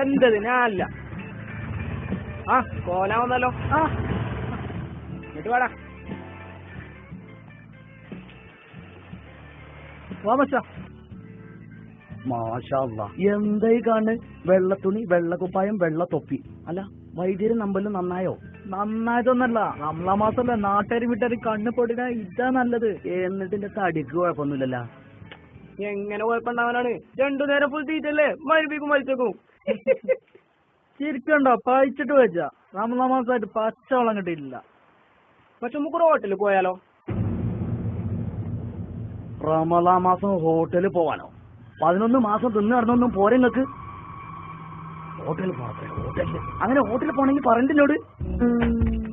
എന്തത് ഞാനല്ല. ആ കോലാവുന്നല്ലോ. ആ എന്നിട്ട് വേടാ എന്തായി കാണ്? വെള്ളത്തുണി, വെള്ളക്കുപ്പായം, വെള്ള തൊപ്പി. അല്ല വൈദ്യര് നമ്പലും നന്നായോ? നന്നായതൊന്നല്ല, റംസാൻ മാസല്ലേ, നാട്ടുകാരും വീട്ടുകാരും കണ്ണ് പൊടിന ഇതാ നല്ലത്. എന്നിട്ട് തടിക്ക് കുഴപ്പമൊന്നുമില്ലല്ലോ. എങ്ങനെ കുഴപ്പമുണ്ടാവാനാണ്? 2 നേരം ഫുൾ തീറ്റല്ലേ, മരിപ്പിക്കും മരിച്ചേക്കും. ചിരിക്കണ്ടോ? പഴിച്ചിട്ട് വെച്ചാ റംസാൻ മാസമായിട്ട് പച്ചവെള്ളം കിട്ടിയിട്ടില്ല. പക്ഷെ നമുക്ക് ഹോട്ടലിൽ പോയാലോ? റമളാൻ മാസം ഹോട്ടലിൽ പോവാനോ? 11 മാസം തിന്ന് നടന്നൊന്നും പോരെ നിങ്ങക്ക്? ഹോട്ടലിൽ പോകട്ടെ, ഹോട്ടലിൽ. അങ്ങനെ ഹോട്ടലിൽ പോണെങ്കിൽ പറഞ്ഞില്ലോട്.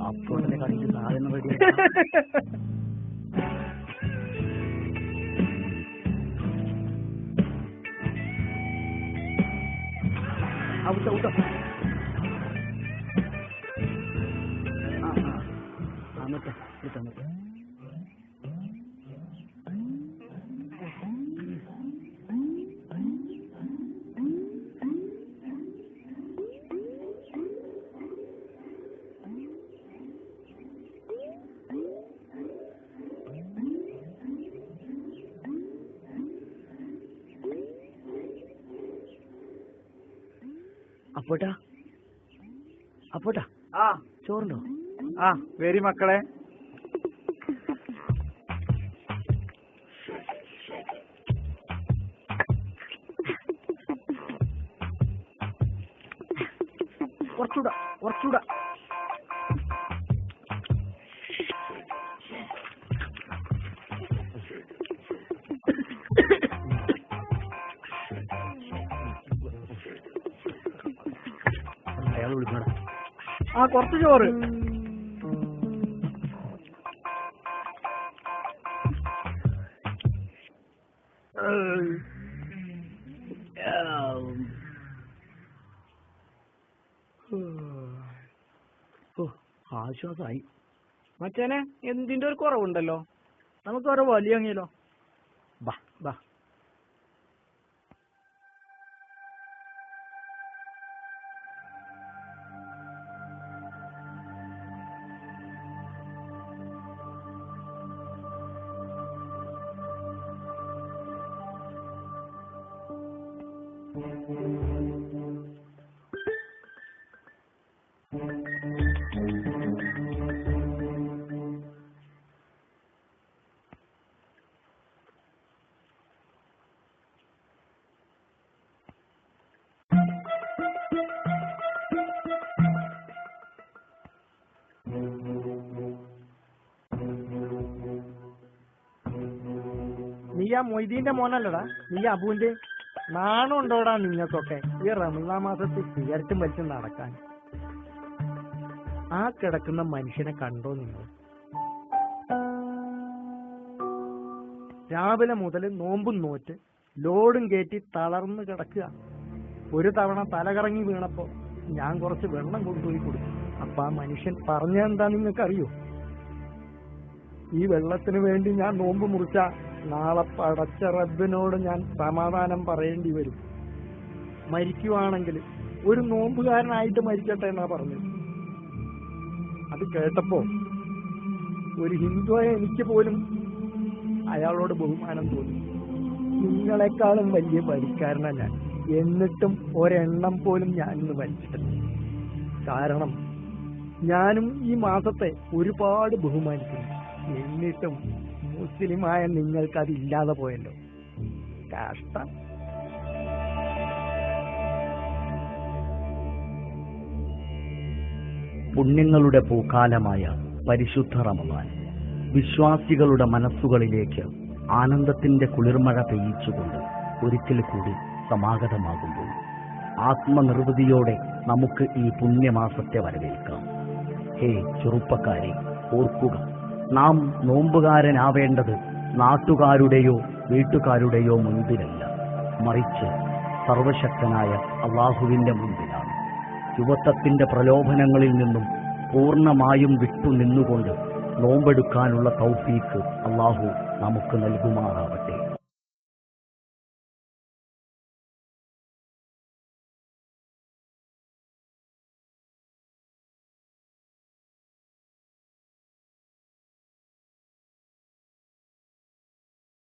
അപ്പോൾ തന്നെ കളിച്ച് സാധനം റെഡി. അപ്പോട്ടാ ആ ചോറുണ്ടോ? ആ വരി മക്കളെ. കുറച്ചൂടാ. അയാൾ വിളിക്കണ. ആ കുറച്ച് ചോറ്. ആശ്വാസമായി. മച്ചാനെ എന്തിന്റെ ഒരു കുറവുണ്ടല്ലോ. നമുക്ക് ഓരോ വലിയ വാങ്ങിയല്ലോ. ബാ നീ ആ മൊയ്തീന്റെ മോനല്ലടാ? നീ അബുവിന്റെ? നാണം ഉണ്ടോടാ നിങ്ങൾക്കൊക്കെ ഈ റമളാൻ മാസത്തിൽ സിഗരറ്റും വലിച്ച് നടക്കാൻ? ആ കിടക്കുന്ന മനുഷ്യനെ കണ്ടോ നിങ്ങൾ? രാവിലെ മുതൽ നോമ്പും നോറ്റ് ലോഡും കയറ്റി തളർന്ന് കിടക്കുക. ഒരു തവണ തലകറങ്ങി വീണപ്പോ ഞാൻ കുറച്ച് വെള്ളം കൊണ്ടുപോയി കൊടുത്തു. അപ്പൊ ആ മനുഷ്യൻ പറഞ്ഞെന്താ നിങ്ങൾക്കറിയോ? ഈ വെള്ളത്തിന് വേണ്ടി ഞാൻ നോമ്പ് മുറിച്ച നാളെ പടച്ച റബ്ബിനോട് ഞാൻ സമാധാനം പറയേണ്ടി വരും. മരിക്കുവാണെങ്കിൽ ഒരു നോമ്പുകാരനായിട്ട് മരിക്കട്ടെ എന്നാ പറഞ്ഞത്. അത് കേട്ടപ്പോ ഒരു ഹിന്ദുവായ എനിക്ക് പോലും അയാളോട് ബഹുമാനം തോന്നി. നിങ്ങളെക്കാളും വലിയ വരിക്കാരനാ ഞാൻ. എന്നിട്ടും ഒരെണ്ണം പോലും ഞാൻ ഇന്ന് വലിച്ചിട്ടില്ല. കാരണം ഞാനും ഈ മാസത്തെ ഒരുപാട് ബഹുമാനിക്കുന്നു. എന്നിട്ടും മുസ്ലിമായ നിങ്ങൾക്ക് അതില്ലാതെ പോയല്ലോ. കഷ്ടം. പുണ്യങ്ങളുടെ പൂക്കാലമായ പരിശുദ്ധ റമദാൻ വിശ്വാസികളുടെ മനസ്സുകളിലേക്ക് ആനന്ദത്തിന്റെ കുളിർമഴ പെയ്യിച്ചുകൊണ്ട് ഒരിക്കൽ കൂടി സമാഗതമാകുമ്പോൾ ആത്മനിർവൃതിയോടെ നമുക്ക് ഈ പുണ്യമാസത്തെ വരവേൽക്കാം. ഹേ ചെറുപ്പക്കാരെ, ഓർക്കുക, നാം നോമ്പുകാരനാവേണ്ടത് നാട്ടുകാരുടെയോ വീട്ടുകാരുടെയോ മുൻപിലല്ല, മറിച്ച് സർവശക്തനായ അള്ളാഹുവിന്റെ മുൻപിലാണ്. യുവത്വത്തിന്റെ പ്രലോഭനങ്ങളിൽ നിന്നും പൂർണ്ണമായും വിട്ടുനിന്നുകൊണ്ട് നോമ്പെടുക്കാനുള്ള തൗഫീക്ക് അള്ളാഹു നമുക്ക് നൽകുമാറാവട്ടെ.